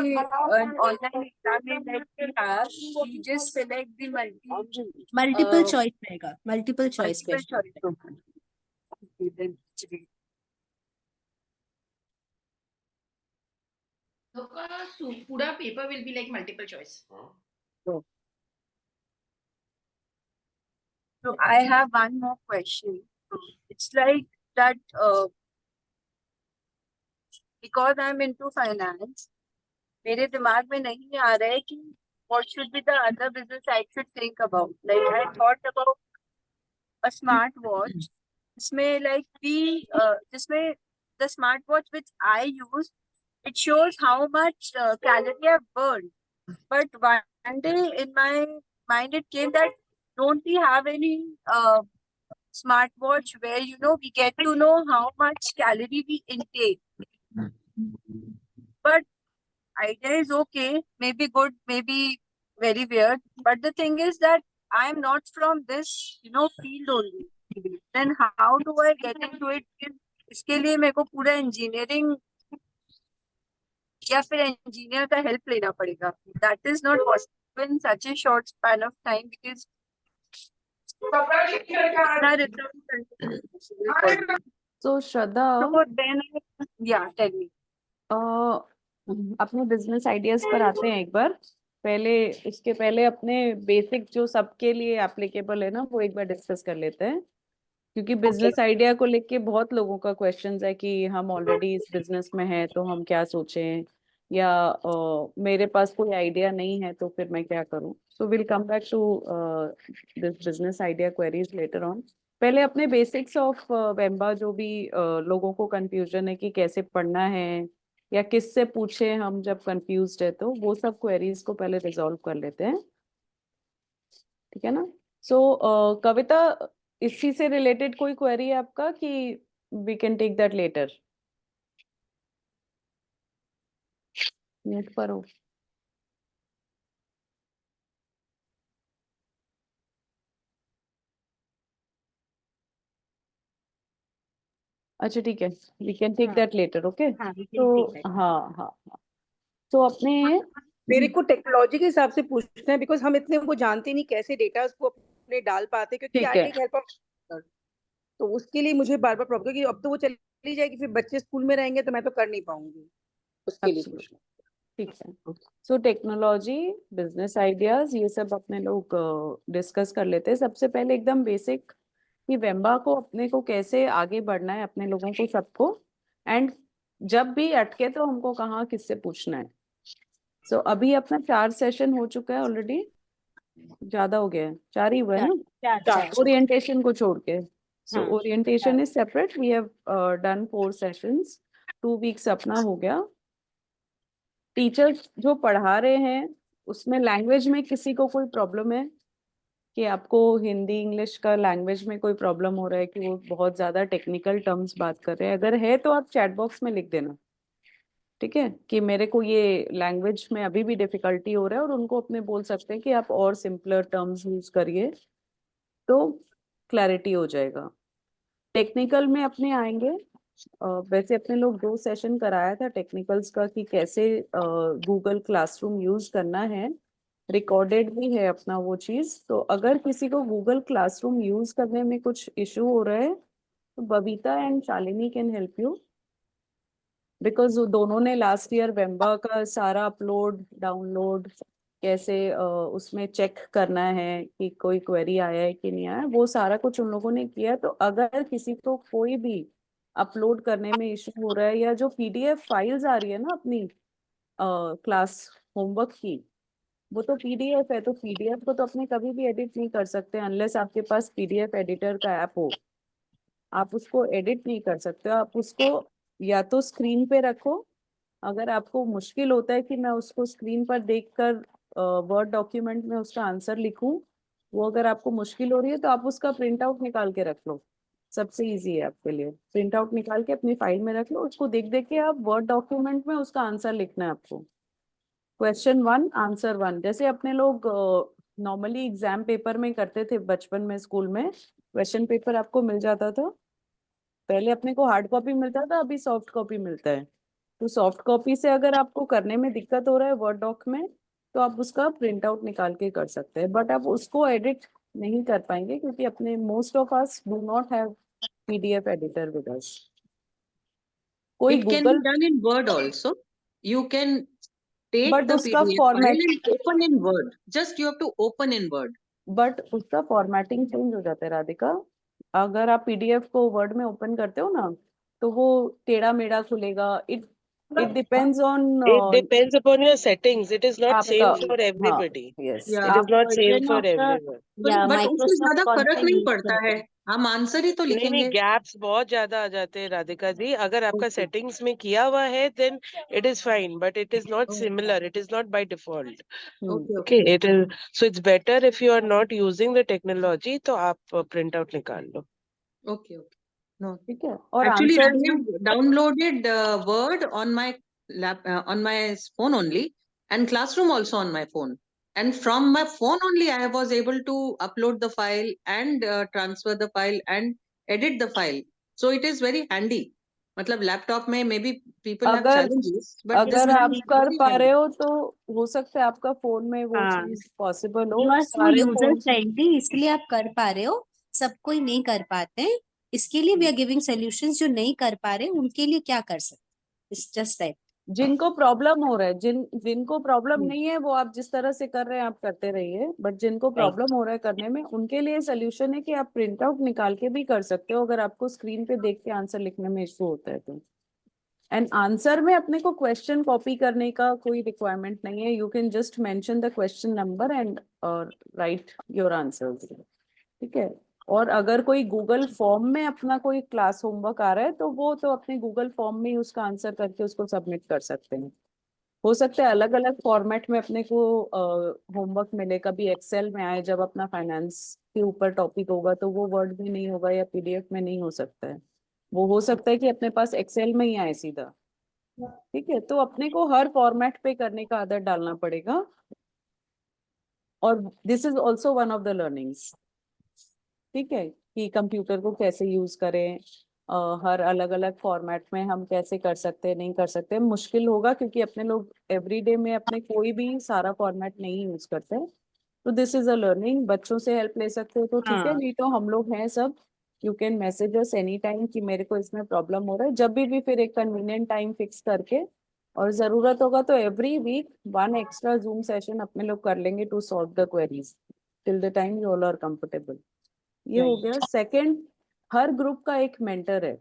online exam that we have, we just select the multiple choice रहेगा, multiple choice multiple question. choice. Okay, then great. So पूरा paper will be like multiple choice. So I have one more question. It's like that because I'm into finance, मेरे दिमाग में नहीं आ रहा है कि what should be the other business I should think about. Like I thought about a smart watch. जिसमें like जिसमें the smart watch which I use, it shows how much calorie I've burned. But one day in my mind it came that don't we have any smartwatch where we get to know how much calorie we intake. But idea is okay, maybe good, maybe very weird. But the thing is that I am not from this field only. Then how do I get into it? इसके लिए मेरे को पूरा engineering या फिर engineer का help लेना पड़ेगा. That is not possible in such a short span of time because So Shraddha, so then yeah, tell me. अपने बिजनेस आइडियाज पर आते हैं एक बार. इसके पहले अपने बेसिक जो सबके लिए एप्लीकेबल है ना, वो एक बार डिस्कस कर लेते हैं, क्योंकि बिजनेस आइडिया को लेके बहुत लोगों का क्वेश्चंस है कि हम ऑलरेडी इस बिजनेस में हैं तो हम क्या सोचें, या मेरे पास कोई आइडिया नहीं है तो फिर मैं क्या करूं. So will come back to this business idea queries later on. पहले अपने बेसिक्स ऑफ वेम्बा, जो भी लोगों को कंफ्यूजन है कि कैसे पढ़ना है या किससे पूछे हम जब कंफ्यूज्ड है, तो वो सब क्वेरीज को पहले रिजॉल्व कर लेते हैं. ठीक है ना. सो कविता, इसी से रिलेटेड कोई क्वेरी है आपका कि we can take that later? Mute पर हो. अच्छा ठीक है, we can take that later. Okay. तो हाँ हाँ हाँ, तो अपने मेरे को टेक्नोलॉजी के हिसाब से पूछना है, बिकॉज हम इतने उनको जानते नहीं कैसे डेटा को अपने डाल पाते, क्योंकि ठीक आई है. Take help of. तो उसके लिए मुझे बार बार प्रॉब्लम, क्योंकि अब तो वो चली जाएगी, फिर बच्चे स्कूल में रहेंगे तो मैं तो कर नहीं पाऊंगी. उसके लिए पूछना. ठीक है. सो टेक्नोलॉजी, बिजनेस आइडियाज, ये सब अपने लोग डिस्कस कर लेते हैं. सबसे पहले एकदम बेसिक कि वेम्बा को अपने को कैसे आगे बढ़ना है, अपने लोगों को सबको, एंड जब भी अटके तो हमको कहाँ किससे पूछना है. सो अभी अपना 4 सेशन हो चुका है ऑलरेडी. ज्यादा हो गया है, 4 ही हुआ है ना, ओरिएंटेशन को छोड़ के. So orientation is separate. We have done 4 sessions, 2 weeks अपना हो गया. टीचर्स जो पढ़ा रहे हैं उसमें लैंग्वेज में किसी को कोई प्रॉब्लम है कि आपको हिंदी इंग्लिश का लैंग्वेज में कोई प्रॉब्लम हो रहा है कि वो बहुत ज्यादा टेक्निकल टर्म्स बात कर रहे हैं? अगर है तो आप चैट बॉक्स में लिख देना. ठीक है, कि मेरे को ये लैंग्वेज में अभी भी डिफिकल्टी हो रहा है, और उनको अपने बोल सकते हैं कि आप और सिंपलर टर्म्स यूज करिए तो क्लैरिटी हो जाएगा. टेक्निकल में अपने आएंगे. वैसे अपने लोग 2 सेशन कराया था टेक्निकल्स का कि कैसे गूगल क्लासरूम यूज करना है. रिकॉर्डेड भी है अपना वो चीज. तो अगर किसी को गूगल क्लासरूम यूज करने में कुछ इशू हो रहा है तो Babita and Shalini can help you, because दोनों ने लास्ट ईयर वेम्बा का सारा अपलोड डाउनलोड कैसे उसमें चेक करना है कि कोई क्वेरी आया है कि नहीं आया, वो सारा कुछ उन लोगों ने किया. तो अगर किसी को कोई भी अपलोड करने में इशू हो रहा है, या जो पीडीएफ फाइल्स आ रही है ना अपनी क्लास होमवर्क की, वो तो पीडीएफ है, तो पीडीएफ को तो अपने कभी भी एडिट नहीं कर सकते अनलेस आपके पास पीडीएफ एडिटर का ऐप हो. आप उसको एडिट नहीं कर सकते. आप उसको या तो स्क्रीन पे रखो. अगर आपको मुश्किल होता है कि मैं उसको स्क्रीन पर देखकर वर्ड डॉक्यूमेंट में उसका आंसर लिखूं, वो अगर आपको मुश्किल हो रही है तो आप उसका प्रिंट आउट निकाल के रख लो. सबसे इजी है आपके लिए. प्रिंट आउट निकाल के अपनी फाइल में रख लो. उसको देख देख के आप वर्ड डॉक्यूमेंट में उसका आंसर लिखना है आपको. क्वेश्चन 1 आंसर 1, जैसे अपने लोग नॉर्मली एग्जाम पेपर में करते थे बचपन में स्कूल में. क्वेश्चन पेपर आपको मिल जाता था. पहले अपने को हार्ड कॉपी मिलता था, अभी सॉफ्ट कॉपी मिलता है. तो सॉफ्ट कॉपी से अगर आपको करने में दिक्कत हो रहा है वर्ड डॉक में, तो आप उसका प्रिंट आउट निकाल के कर सकते हैं, बट आप उसको एडिट नहीं कर पाएंगे क्योंकि अपने most of us do not have PDF editor with us. कोई It can be Google, done in Word also. You can take but the उसका PDF format, file and open in Word. Just you have to open in Word. But उसका formatting change हो जाता है राधिका। अगर आप PDF को word में open करते हो ना, तो वो टेढ़ा मेढ़ा खुलेगा। It depends on It depends upon your settings. It is not आपका, same for हाँ, everybody. Yes, Yeah. It is आप not same version for of the everyone. या बट उससे माइक्रोसॉफ्ट ज्यादा कौन फर्क सा नहीं यूज पड़ता करते है, हैं? हम आंसर ही तो नहीं लिखेंगे। गैप्स बहुत ज्यादा आ जाते हैं राधिका जी। अगर आपका Okay. सेटिंग्स में किया हुआ है then it is fine, but it is not Oh, similar. It is not by default. okay, Okay, okay. it is, so it's better if you are not using the technology तो आप print out निकाल लो। Okay, okay. No. ठीक है। और Actually, I answers में have downloaded Word on my on my phone only, and Classroom also on my phone. And from my phone only, I was able to upload the file and transfer the file and edit the file. So it is very handy. मतलब laptop में maybe people have अगर challenges, but this अगर is आप कर very पा handy. रहे हो तो हो सकता है आपका फोन में वो हाँ, चीज पॉसिबल हो। यू आर सो सारे यूजर फोन, फ्रेंडली, इसलिए आप कर पा रहे हो, सब कोई नहीं कर पाते हैं। इसके लिए वी आर गिविंग सॉल्यूशंस। जो नहीं कर पा रहे उनके लिए क्या कर सकते, इट्स जस्ट दैट। जिनको प्रॉब्लम हो रहा है, जिनको प्रॉब्लम नहीं है वो आप जिस तरह से कर रहे हैं आप करते रहिए, बट जिनको प्रॉब्लम हो रहा है करने में, उनके लिए सोल्यूशन है कि आप प्रिंट आउट निकाल के भी कर सकते हो अगर आपको स्क्रीन पे देख के आंसर लिखने में इशू होता है तो। एंड आंसर में अपने को क्वेश्चन कॉपी करने का कोई रिक्वायरमेंट नहीं है। You can just mention the question number and right your answers. ठीक है। और अगर कोई गूगल फॉर्म में अपना कोई क्लास होमवर्क आ रहा है तो वो तो अपने गूगल फॉर्म में ही उसका आंसर करके उसको सबमिट कर सकते हैं। हो सकता है अलग अलग फॉर्मेट में अपने को होमवर्क मिले, कभी एक्सेल में आए जब अपना फाइनेंस के ऊपर टॉपिक होगा तो वो वर्ड में नहीं होगा या पीडीएफ में नहीं हो सकता है। वो हो सकता है कि अपने पास एक्सेल में ही आए सीधा। ठीक है। तो अपने को हर फॉर्मेट पे करने का आदत डालना पड़ेगा, और this is also one of the learnings. ठीक है, कि कंप्यूटर को कैसे यूज करें, हर अलग अलग फॉर्मेट में हम कैसे कर सकते हैं, नहीं कर सकते। मुश्किल होगा क्योंकि अपने लोग एवरीडे में अपने कोई भी सारा फॉर्मेट नहीं यूज करते। तो दिस इज अ लर्निंग। बच्चों से हेल्प ले सकते हो तो ठीक है, हाँ, नहीं तो हम लोग हैं सब। You can message us any time कि मेरे को इसमें प्रॉब्लम हो रहा है, जब भी फिर एक कन्वीनियंट टाइम फिक्स करके, और जरूरत होगा तो every week one extra Zoom session अपने लोग कर लेंगे to solve the queries till the time you all are comfortable. ये हो गया। सेकंड, हर ग्रुप का एक मेंटर है।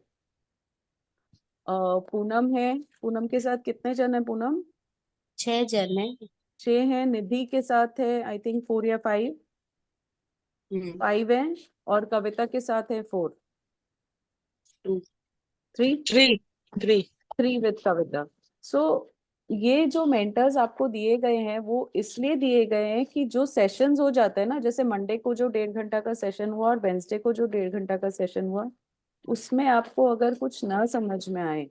पूनम है, पूनम के साथ कितने जन है पूनम? 6 जन है। 6 हैं। निधि के साथ है आई थिंक 4 या 5, 5 है। और कविता के साथ है 4, 3 Three. 3 विद कविता। सो ये जो मेंटर्स आपको दिए गए हैं वो इसलिए दिए गए हैं कि जो सेशंस हो जाते हैं ना, जैसे मंडे को जो 1.5 घंटा का सेशन हुआ और वेंसडे को जो 1.5 घंटा का सेशन हुआ, उसमें आपको अगर कुछ ना समझ में आए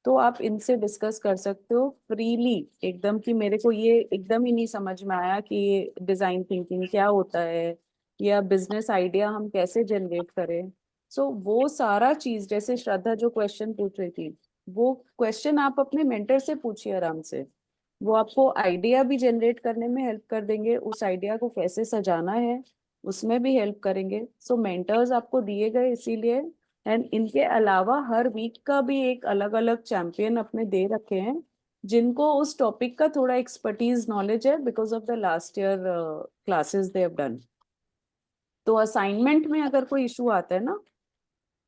तो आप इनसे डिस्कस कर सकते हो फ्रीली एकदम, कि मेरे को ये एकदम ही नहीं समझ में आया कि ये डिजाइन थिंकिंग क्या होता है या बिजनेस आइडिया हम कैसे जनरेट करें। सो वो सारा चीज, जैसे श्रद्धा जो क्वेश्चन पूछ रही थी, वो क्वेश्चन आप अपने मेंटर से पूछिए आराम से। वो आपको आइडिया भी जनरेट करने में हेल्प कर देंगे, उस आइडिया को कैसे सजाना है उसमें भी हेल्प करेंगे। सो मेंटर्स आपको दिए गए इसीलिए। एंड इनके अलावा हर वीक का भी एक अलग अलग चैंपियन अपने दे रखे हैं जिनको उस टॉपिक का थोड़ा एक्सपर्टीज नॉलेज है because of the last year classes they have done. तो असाइनमेंट में अगर कोई इशू आता है ना,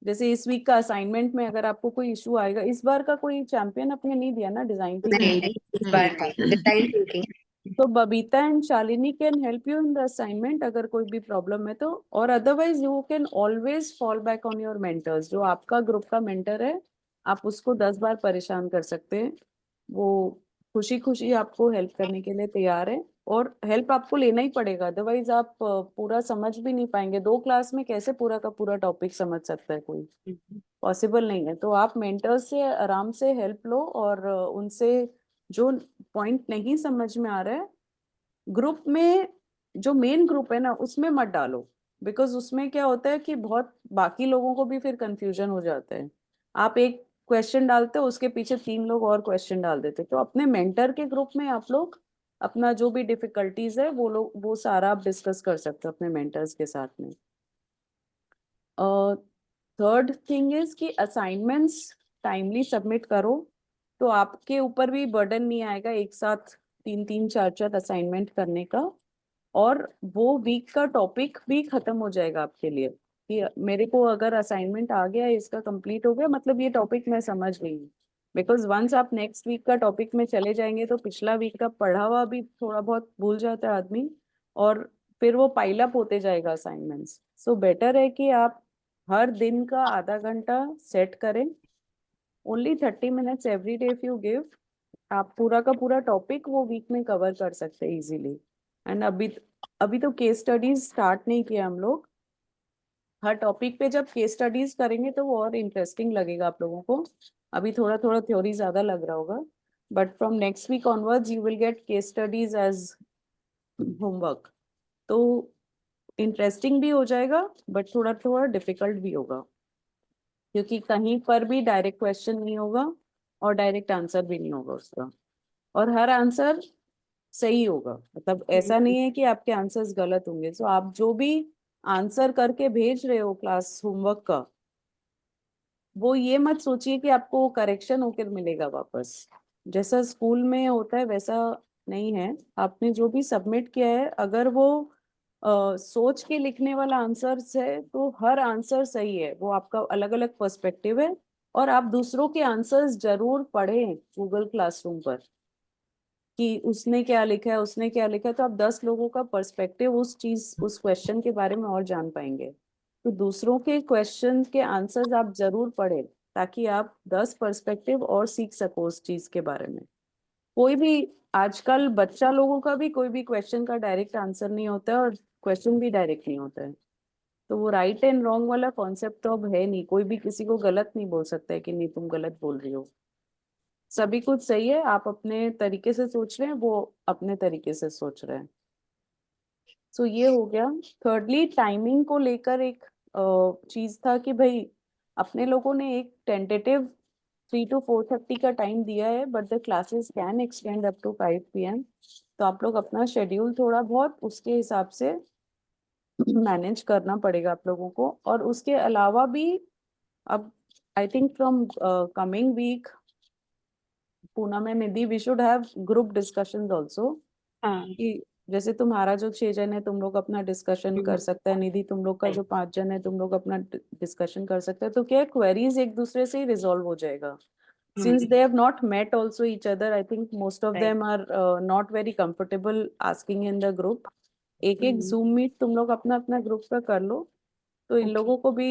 जैसे इस वीक का असाइनमेंट में अगर आपको कोई इशू आएगा, इस बार का कोई चैंपियन अपने नहीं दिया ना डिजाइन थिंकिंग, नहीं, इस बार का डिजाइन थिंकिंग। तो Babita and Shalini can help you in the assignment अगर कोई भी प्रॉब्लम है तो। और otherwise you can always fall back on your mentors. जो आपका ग्रुप का मेंटर है आप उसको 10 बार परेशान कर सकते हैं, वो खुशी खुशी आपको हेल्प करने के लिए तैयार है। और हेल्प आपको लेना ही पड़ेगा, अदरवाइज आप पूरा समझ भी नहीं पाएंगे। 2 क्लास में कैसे पूरा का पूरा टॉपिक समझ सकता है कोई? पॉसिबल नहीं है। तो आप मेंटर्स से आराम से हेल्प लो, और उनसे जो पॉइंट नहीं समझ में आ रहा है ग्रुप में, जो मेन ग्रुप है ना उसमें मत डालो, बिकॉज उसमें क्या होता है कि बहुत बाकी लोगों को भी फिर कंफ्यूजन हो जाता है। आप एक क्वेश्चन डालते हो उसके पीछे 3 लोग और क्वेश्चन डाल देते, तो अपने मेंटर के ग्रुप में आप लोग अपना जो भी डिफिकल्टीज है वो सारा आप डिस्कस कर सकते हो अपने मेंटर्स के साथ में। थर्ड थिंग इज कि असाइनमेंट्स टाइमली सबमिट करो, तो आपके ऊपर भी बर्डन नहीं आएगा एक साथ 3-3 4-4 असाइनमेंट करने का, और वो वीक का टॉपिक भी खत्म हो जाएगा आपके लिए कि मेरे को अगर असाइनमेंट आ गया, इसका कंप्लीट हो गया, मतलब ये टॉपिक मैं समझ गई हूँ। बिकॉज वंस आप नेक्स्ट वीक का टॉपिक में चले जाएंगे तो पिछला वीक का पढ़ा हुआ भी थोड़ा बहुत भूल जाता है आदमी, और फिर वो पाइल अप होते जाएगा असाइनमेंट्स। सो बेटर है कि आप हर दिन का आधा घंटा सेट करें, only 30 minutes every day if you give, आप पूरा का पूरा टॉपिक वो वीक में कवर कर सकते हैं इजीली। एंड अभी तो केस स्टडीज स्टार्ट नहीं किया हम लोग। हर टॉपिक पे जब केस स्टडीज करेंगे तो वो और इंटरेस्टिंग लगेगा आप लोगों को। अभी थोड़ा थोड़ा थ्योरी ज्यादा लग रहा होगा, but from next week onwards you will get case studies as homework. तो इंटरेस्टिंग भी हो जाएगा बट थोड़ा थोड़ा डिफिकल्ट भी होगा, क्योंकि कहीं पर भी डायरेक्ट क्वेश्चन नहीं होगा और डायरेक्ट आंसर भी नहीं होगा उसका, और हर आंसर सही होगा। मतलब ऐसा नहीं है कि आपके आंसर्स गलत होंगे। सो आप जो भी आंसर करके भेज रहे हो क्लास होमवर्क का, वो ये मत सोचिए कि आपको करेक्शन होकर मिलेगा वापस। जैसा स्कूल में होता है वैसा नहीं है। आपने जो भी सबमिट किया है, अगर वो सोच के लिखने वाला आंसर है तो हर आंसर सही है, वो आपका अलग अलग पर्सपेक्टिव है। और आप दूसरों के आंसर्स जरूर पढ़ें गूगल क्लासरूम पर कि उसने क्या लिखा है, उसने क्या लिखा है, तो आप 10 लोगों का पर्सपेक्टिव उस क्वेश्चन के बारे में और जान पाएंगे। तो दूसरों के क्वेश्चन के आंसर्स आप जरूर पढ़ें ताकि आप 10 पर्सपेक्टिव और सीख सको उस चीज के बारे में। कोई भी आजकल बच्चा लोगों का भी कोई भी क्वेश्चन का डायरेक्ट आंसर नहीं होता है, और क्वेश्चन भी डायरेक्ट नहीं होता है। तो वो राइट एंड रॉन्ग वाला कॉन्सेप्ट तो अब है नहीं, कोई भी किसी को गलत नहीं बोल सकता है कि नहीं तुम गलत बोल रही हो। सभी कुछ सही है, आप अपने तरीके से सोच रहे हैं, वो अपने तरीके से सोच रहे हैं। सो ये हो गया। थर्डली टाइमिंग को लेकर एक चीज था कि भाई अपने लोगों ने एक टेंटेटिव 3 to 4:30 का टाइम दिया है, but the classes can extend up to 5 PM। तो आप लोग अपना शेड्यूल थोड़ा बहुत उसके हिसाब से मैनेज करना पड़ेगा आप लोगों को। और उसके अलावा भी अब I think from coming week Poonam and Nidhi we should have group discussions also, हाँ कि जैसे तुम्हारा जो 6 जन है तुम लोग अपना डिस्कशन कर सकते हैं, निधि तुम लोग का जो 5 जन है तुम लोग अपना डिस्कशन कर सकते हैं। तो क्या क्वेरीज एक दूसरे से ही रिजॉल्व हो जाएगा। Since they have not met also each other, I think most of them are not very comfortable asking in the group. एक Zoom meet तुम लोग अपना अपना ग्रुप का कर लो, तो इन लोगों को भी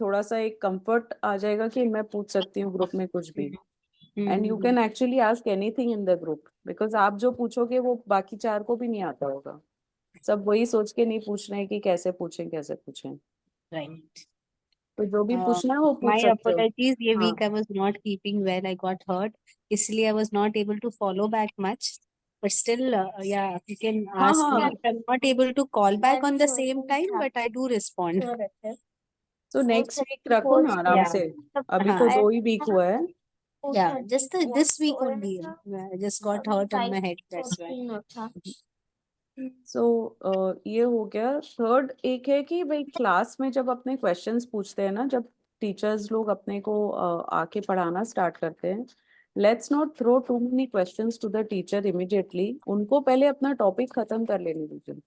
थोड़ा सा एक कंफर्ट आ जाएगा कि मैं पूछ सकती हूँ ग्रुप में कुछ भी। And you can actually ask anything in the group, because आप जो पूछोगे वो बाकी 4 को भी नहीं आता होगा। सब वही सोच के नहीं पूछ रहे हैं कि कैसे पूछें कैसे पूछें। राइट। तो जो भी पूछना है वो पूछ My सकते हो। apologies, ये हाँ week I was not keeping well. I got hurt. इसलिए I was not able to follow back much. But still, yeah, you can हाँ ask me हाँ। if I'm not able to call back on the same time, but I do respond. तो next week रखो ना आराम Yeah. से, अभी हाँ, तो 2 ही वीक हुआ है। yeah, just this week only. I just got hurt on my head. That's why. सो ये हो गया। थर्ड एक है कि भाई क्लास में जब अपने क्वेश्चंस पूछते हैं ना, जब टीचर्स लोग अपने को आके पढ़ाना स्टार्ट करते हैं, let's not throw too many questions to the teacher immediately. उनको पहले अपना टॉपिक खत्म कर लेने दीजिए,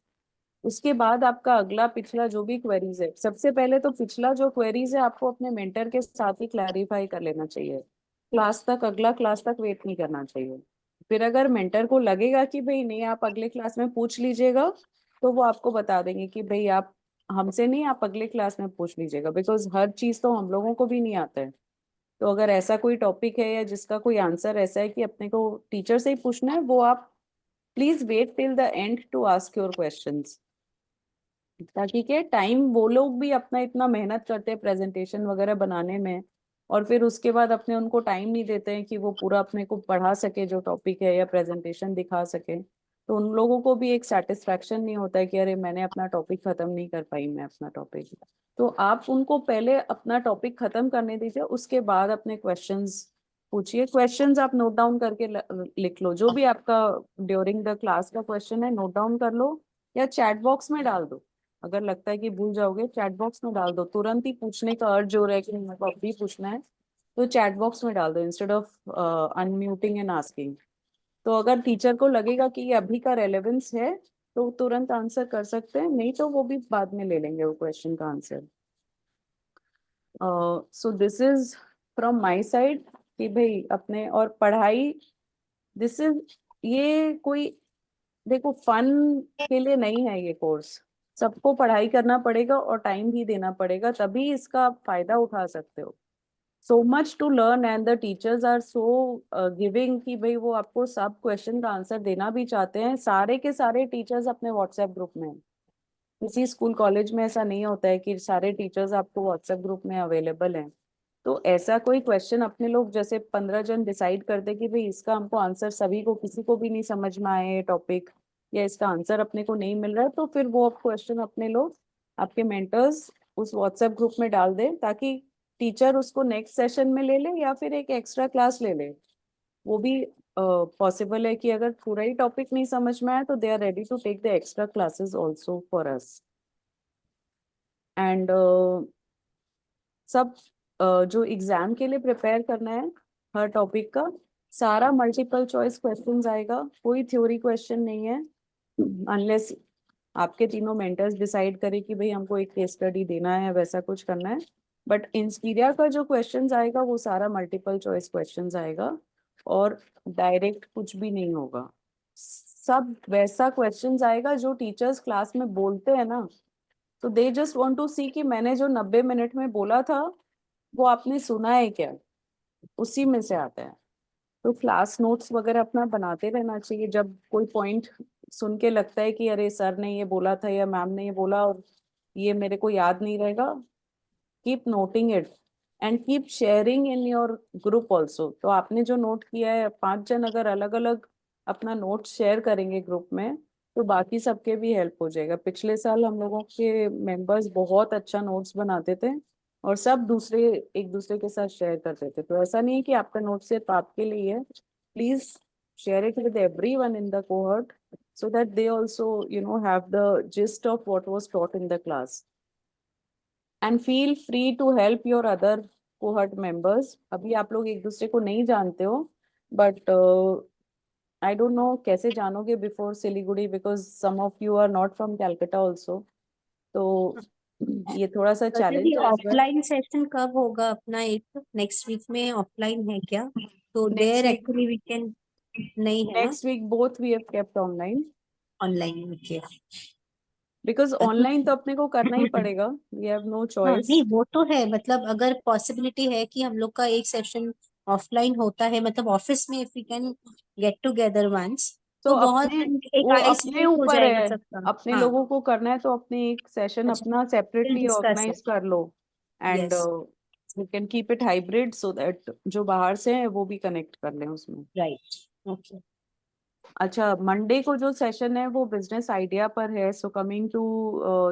उसके बाद आपका अगला पिछला जो भी क्वेरीज है, सबसे पहले तो पिछला जो क्वेरीज है आपको अपने मेंटर के साथ ही क्लैरिफाई कर लेना चाहिए। अगला क्लास तक वेट नहीं करना चाहिए। फिर अगर मेंटर को लगेगा कि भाई नहीं आप अगले क्लास में पूछ लीजिएगा, तो वो आपको बता देंगे कि भाई आप हमसे नहीं, आप अगले क्लास में पूछ लीजिएगा, बिकॉज हर चीज तो हम लोगों को भी नहीं आता है। तो अगर ऐसा कोई टॉपिक है या जिसका कोई आंसर ऐसा है कि अपने को टीचर से ही पूछना है, वो आप please wait till the end to ask your questions, ताकि के टाइम वो लोग भी अपना इतना मेहनत करते हैं प्रेजेंटेशन वगैरह बनाने में, और फिर उसके बाद अपने उनको टाइम नहीं देते हैं कि वो पूरा अपने को पढ़ा सके जो टॉपिक है या प्रेजेंटेशन दिखा सके। तो उन लोगों को भी एक सेटिस्फेक्शन नहीं होता है कि अरे मैंने अपना टॉपिक खत्म नहीं कर पाई मैं अपना टॉपिक। तो आप उनको पहले अपना टॉपिक खत्म करने दीजिए, उसके बाद अपने क्वेश्चंस पूछिए। क्वेश्चंस आप नोट डाउन करके लिख लो, जो भी आपका ड्यूरिंग द क्लास का क्वेश्चन है नोट डाउन कर लो, या चैट बॉक्स में डाल दो। अगर लगता है कि भूल जाओगे चैट बॉक्स में डाल दो, तुरंत ही पूछने का अर्ज हो रहा है कि मेरे को अभी पूछना है तो चैट बॉक्स में डाल दो instead of unmuting and asking. तो अगर टीचर को लगेगा कि ये अभी का रेलेवेंस है तो तुरंत आंसर कर सकते हैं, नहीं तो वो भी बाद में ले लेंगे वो क्वेश्चन का answer. So this is from my side कि भाई अपने और पढ़ाई, दिस इज, ये कोई देखो फन के लिए नहीं है ये कोर्स। सबको पढ़ाई करना पड़ेगा और टाइम भी देना पड़ेगा, तभी इसका आप फायदा उठा सकते हो। So much to learn and the teachers are so giving कि भाई वो आपको सब क्वेश्चन का आंसर देना भी चाहते हैं। सारे के सारे टीचर्स अपने व्हाट्सएप ग्रुप में हैं। किसी स्कूल कॉलेज में ऐसा नहीं होता है कि सारे टीचर्स आपको व्हाट्सएप ग्रुप में अवेलेबल हैं। तो ऐसा कोई क्वेश्चन अपने लोग जैसे 15 जन डिसाइड करते कि भाई इसका हमको आंसर, सभी को किसी को भी नहीं समझ में आए टॉपिक या इसका आंसर अपने को नहीं मिल रहा है, तो फिर वो क्वेश्चन अपने लोग आपके मेंटर्स उस व्हाट्सएप ग्रुप में डाल दें, ताकि टीचर उसको नेक्स्ट सेशन में ले ले या फिर एक एक्स्ट्रा क्लास ले ले। वो भी पॉसिबल है कि अगर पूरा ही टॉपिक नहीं समझ में आया तो they are ready to take the extra classes also for us. And सब जो एग्जाम के लिए प्रिपेयर करना है हर टॉपिक का सारा मल्टीपल चॉइस क्वेश्चंस आएगा, कोई थ्योरी क्वेश्चन नहीं है, अनलेस आपके तीनों मेंटर्स डिसाइड करें कि भाई हमको एक केस स्टडी देना है, वैसा कुछ करना है। बट इंस्पीरिया का जो क्वेश्चंस आएगा वो सारा मल्टीपल चॉइस क्वेश्चंस आएगा और डायरेक्ट कुछ भी नहीं होगा। सब वैसा क्वेश्चंस आएगा जो टीचर्स क्लास में बोलते हैं ना, तो दे जस्ट वांट टू सी कि मैंने जो 90 मिनट में बोला था वो आपने सुना है क्या, उसी में से आता है। तो क्लास नोट्स वगैरह अपना बनाते रहना चाहिए। जब कोई पॉइंट सुन के लगता है कि अरे सर ने ये बोला था या मैम ने ये बोला और ये मेरे को याद नहीं रहेगा, keep noting it and keep sharing in your group also. तो आपने जो नोट किया है 5 जन अगर अलग अलग अपना नोट शेयर करेंगे ग्रुप में तो बाकी सबके भी हेल्प हो जाएगा। पिछले साल हम लोगों के मेंबर्स बहुत अच्छा नोट्स बनाते थे और सब दूसरे एक दूसरे के साथ शेयर करते थे। तो ऐसा नहीं है कि आपका नोट सिर्फ आपके लिए है, please share it with everyone in the cohort so that they also have the gist of what was taught in the class, and feel free to help your other cohort members। अभी आप लोग एक दूसरे को नहीं जानते हो, but I don't know कैसे जानोगे before Siliguri, because some of you are not from Calcutta also. तो ये थोड़ा सा वैसे चैलेंज भी है इस बार। ऑफलाइन सेशन कब होगा अपना? एक नेक्स्ट वीक में ऑफलाइन है क्या? तो Next there week, actually we can, नहीं है ना? next week both we have kept online online okay. because online तो अपने को करना ही पड़ेगा, we have no हाँ choice। नहीं वो तो है, मतलब अगर पॉसिबिलिटी है कि हम लोग का एक सेशन ऑफलाइन होता है, मतलब ऑफिस में if we can get together once, तो तो बहुत अपने एक वो आइस अपने ब्रेक हो ऊपर जाएगा है, सबका। अपने हाँ लोगों को करना है तो अपने एक सेशन अच्छा, अपना will separately discuss organise it. कर लो and yes we can keep it hybrid so that जो बाहर से है वो भी कनेक्ट कर लें उसमें। Right okay. अच्छा, मंडे को जो सेशन है वो बिजनेस आइडिया पर है। So coming to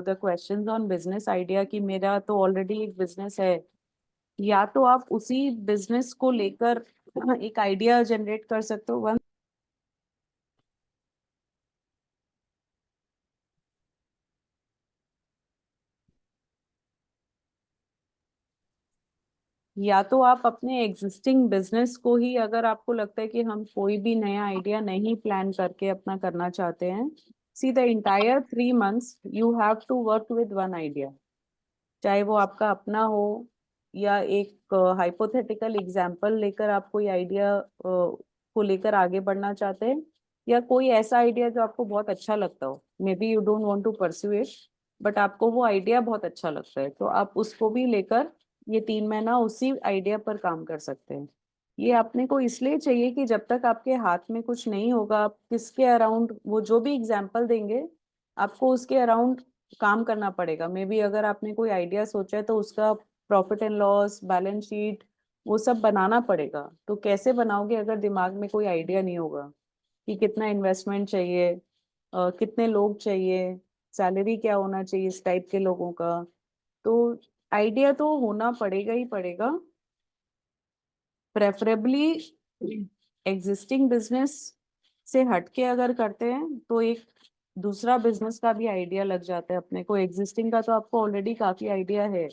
the questions on business idea, कि मेरा तो ऑलरेडी एक बिजनेस है, या तो आप उसी बिजनेस को लेकर एक आइडिया जनरेट कर सकते हो, या तो आप अपने एग्जिस्टिंग बिजनेस को ही, अगर आपको लगता है कि हम कोई भी नया आइडिया नहीं प्लान करके अपना करना चाहते हैं, see the entire 3 months you have to work with one idea, चाहे वो आपका अपना हो या एक हाइपोथेटिकल एग्जाम्पल लेकर आप कोई आइडिया को लेकर आगे बढ़ना चाहते हैं, या कोई ऐसा आइडिया जो आपको बहुत अच्छा लगता हो, maybe you don't want to pursue it but आपको वो आइडिया बहुत अच्छा लगता है, तो आप उसको भी लेकर ये 3 महीना उसी आइडिया पर काम कर सकते हैं। ये अपने को इसलिए चाहिए कि जब तक आपके हाथ में कुछ नहीं होगा, आप किसके अराउंड, वो जो भी एग्जाम्पल देंगे आपको उसके अराउंड काम करना पड़ेगा। मे बी अगर आपने कोई आइडिया सोचा है तो उसका profit and loss, balance sheet, वो सब बनाना पड़ेगा। तो कैसे बनाओगे अगर दिमाग में कोई आइडिया नहीं होगा? कि कितना इन्वेस्टमेंट चाहिए, कितने लोग चाहिए, सैलरी क्या होना चाहिए इस टाइप के लोगों का। तो आइडिया तो होना पड़ेगा ही पड़ेगा। प्रेफरेबली एग्जिस्टिंग बिजनेस से हटके अगर करते हैं तो एक दूसरा बिजनेस का भी आइडिया लग जाता है अपने को। एग्जिस्टिंग का तो आपको ऑलरेडी काफी आइडिया है,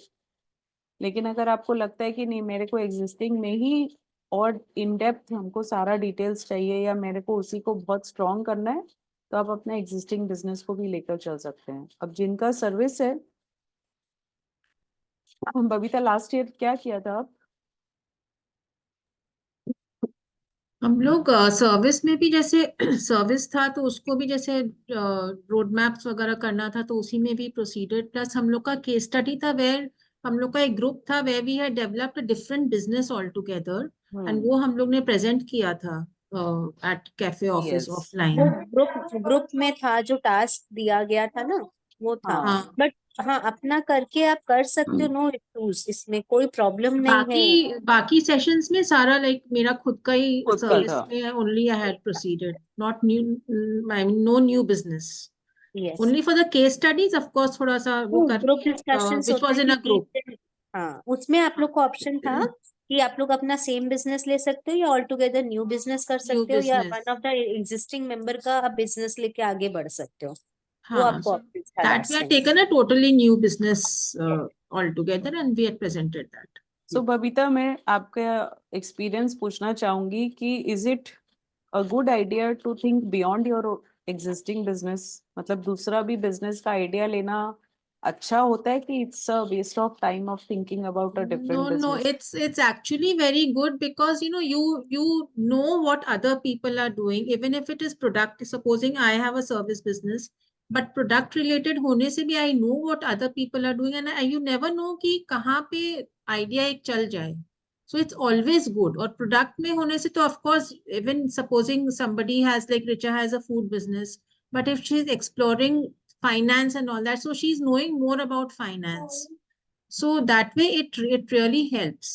लेकिन अगर आपको लगता है कि नहीं मेरे को एग्जिस्टिंग में ही और इन डेप्थ हमको सारा डिटेल्स चाहिए या मेरे को उसी को बहुत स्ट्रॉन्ग करना है, तो आप अपने एग्जिस्टिंग बिजनेस को भी लेकर चल सकते हैं। अब जिनका सर्विस है, बबीता लास्ट ईयर क्या किया था आप? हम लोग सर्विस में भी जैसे सर्विस था तो उसको भी जैसे रोड मैप्स वगैरह करना था तो उसी में भी प्रोसीडर, प्लस हम लोग का केस स्टडी था वेयर हम लोग का एक ग्रुप था where we had developed different business all together and वो हम लोग ने प्रेजेंट किया था at cafe office Yes. Offline. वो ग्रुप में था जो टास्क दिया गया था ना, वो था। हाँ। बट हाँ, अपना करके आप कर सकते हो, नो इश्यूज, इसमें कोई प्रॉब्लम नहीं है। बाकी सेशंस में सारा लाइक मेरा खुद का ही खुद का सर्विस था। में only I had proceeded, not new, I mean no new business, yes, only for the case studies of course थोड़ा सा वो ग्रुप करके डिस्कशंस व्हिच होते वाज इन हैं अ ग्रुप। कि हाँ, उसमें आप लोग को ऑप्शन था कि आप लोग अपना सेम बिजनेस ले सकते हो या ऑल टुगेदर न्यू बिजनेस कर न्यू सकते हो या business, one of the existing member का आप बिजनेस लेके आगे बढ़ सकते हो। वो हाँ, आपको so ऑप्शन था that we last had time. taken a totally new business altogether and we had presented that. So Babita, मैं आपका एक्सपीरियंस पूछना चाहूंगी कि is it a good idea to think beyond your existing business? मतलब दूसरा भी business का आइडिया लेना अच्छा होता है कि it's a waste of time of thinking about a different No, business? it's actually very good because you know what other people are doing, even if it is product. Supposing I have a service business, but product related होने से भी I know what other people are doing, and you never know कि कहाँ पे idea एक चल जाए. So it's always good. और product में होने से तो of course, even supposing somebody has like Richa has a food business, but if she's exploring finance and all that, so she's knowing more about finance. So that way it really helps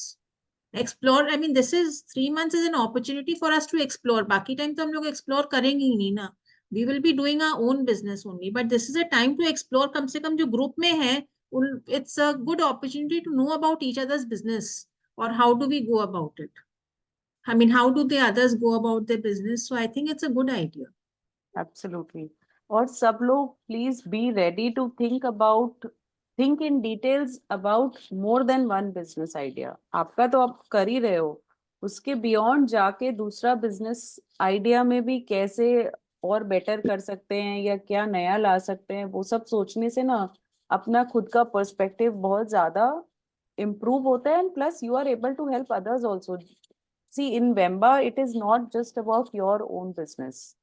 explore. I mean, this is 3 months is an opportunity for us to explore. बाकी time तो हम लोग explore करेंगे ही नहीं ना, we will be doing our own business only, but this is a time to explore. कम से कम जो group में है it's a good opportunity to know about each other's business or how do we go about it. I mean, how do the others go about their business? So I think it's a good idea. Absolutely. और सब लोग please be ready to think in details about more than one business idea. आपका तो आप कर ही रहे हो, उसके बियॉन्ड जाके दूसरा बिजनेस आइडिया में भी कैसे और बेटर कर सकते हैं या क्या नया ला सकते हैं, वो सब सोचने से ना अपना खुद का पर्सपेक्टिव बहुत ज्यादा इम्प्रूव होता है। And plus you are able to help others also. See in Wemba it is not just about your own business.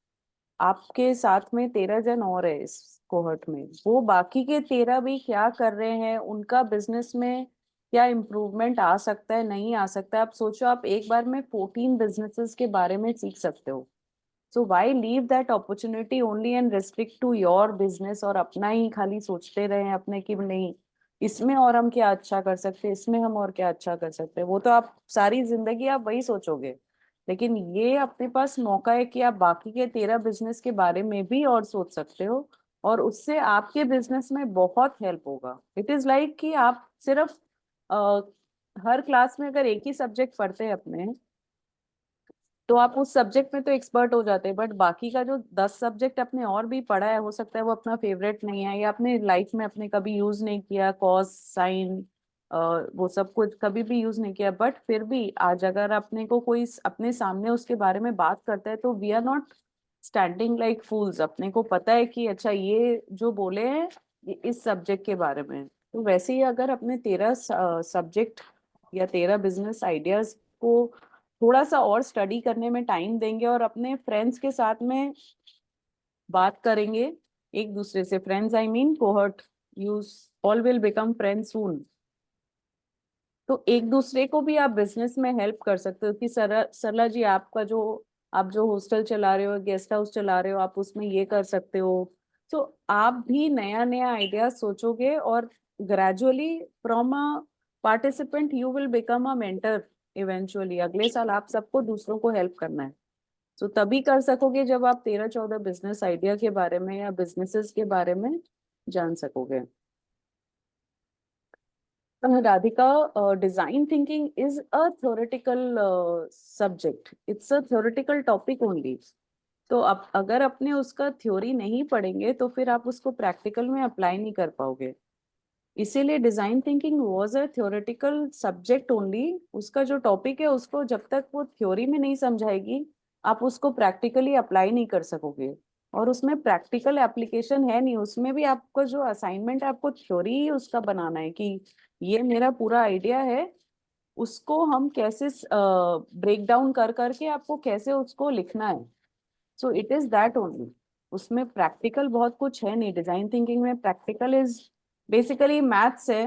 आपके साथ में 13 जन और है इस कोहर्ट में, वो बाकी के 13 भी क्या कर रहे हैं, उनका बिजनेस में क्या इम्प्रूवमेंट आ सकता है, नहीं आ सकता है। आप सोचो, आप एक बार में 14 बिजनेसेस के बारे में सीख सकते हो। So why leave that opportunity only and restrict to your business, और अपना ही खाली सोचते रहे अपने कि नहीं इसमें और हम क्या अच्छा कर सकते हैं, इसमें हम और क्या अच्छा कर सकते हैं। वो तो आप सारी जिंदगी आप वही सोचोगे। लेकिन ये अपने पास मौका है कि आप बाकी के 13 बिजनेस के बारे में भी और सोच सकते हो, और उससे आपके बिजनेस में बहुत हेल्प होगा। इट इज लाइक कि आप सिर्फ हर क्लास में अगर एक ही सब्जेक्ट पढ़ते हैं अपने, तो आप उस सब्जेक्ट में तो एक्सपर्ट हो जाते हैं, बट बाकी का जो 10 सब्जेक्ट आपने और भी पढ़ा है, हो सकता है वो अपना फेवरेट नहीं है या आपने लाइफ में अपने कभी यूज नहीं किया, कॉस साइन वो सब कुछ कभी भी यूज नहीं किया, बट फिर भी आज अगर अपने को कोई अपने सामने उसके बारे में बात करता है तो we are not standing like fools. अपने को पता है कि अच्छा ये जो बोले हैं ये इस सब्जेक्ट के बारे में। तो वैसे ही अगर अपने 13 सब्जेक्ट या 13 बिजनेस आइडियाज को थोड़ा सा और स्टडी करने में टाइम देंगे और अपने फ्रेंड्स के साथ में बात करेंगे एक दूसरे से, friends I mean cohort, you all will become friends soon. तो एक दूसरे को भी आप बिजनेस में हेल्प कर सकते हो कि सरला जी आप जो हॉस्टल चला रहे हो, गेस्ट हाउस चला रहे हो, आप उसमें ये कर सकते हो। तो आप भी नया नया आइडिया सोचोगे और gradually from a participant you will become a mentor eventually. अगले साल आप सबको दूसरों को हेल्प करना है। तो तभी कर सकोगे जब आप 13-14 बिजनेस आइडिया के बारे में या बिजनेसेस के बारे में जान सकोगे। Radhika, design thinking is a theoretical subject. It's a theoretical topic only. तो आप अगर अपने उसका थ्योरी नहीं पढ़ेंगे तो फिर आप उसको प्रैक्टिकल में अप्लाई नहीं कर पाओगे। इसीलिए design thinking was a theoretical subject only. उसका जो टॉपिक है उसको जब तक वो थ्योरी में नहीं समझाएगी आप उसको प्रैक्टिकली अप्लाई नहीं कर सकोगे। और उसमें प्रैक्टिकल एप्लीकेशन है नहीं, उसमें भी आपको जो असाइनमेंट है आपको थ्योरी ही उसका बनाना है कि ये मेरा पूरा आइडिया है, उसको हम कैसे ब्रेक डाउन कर करके आपको कैसे उसको लिखना है। So it is that only. उसमें प्रैक्टिकल बहुत कुछ है नहीं। डिजाइन थिंकिंग में प्रैक्टिकल इज बेसिकली मैथ्स है।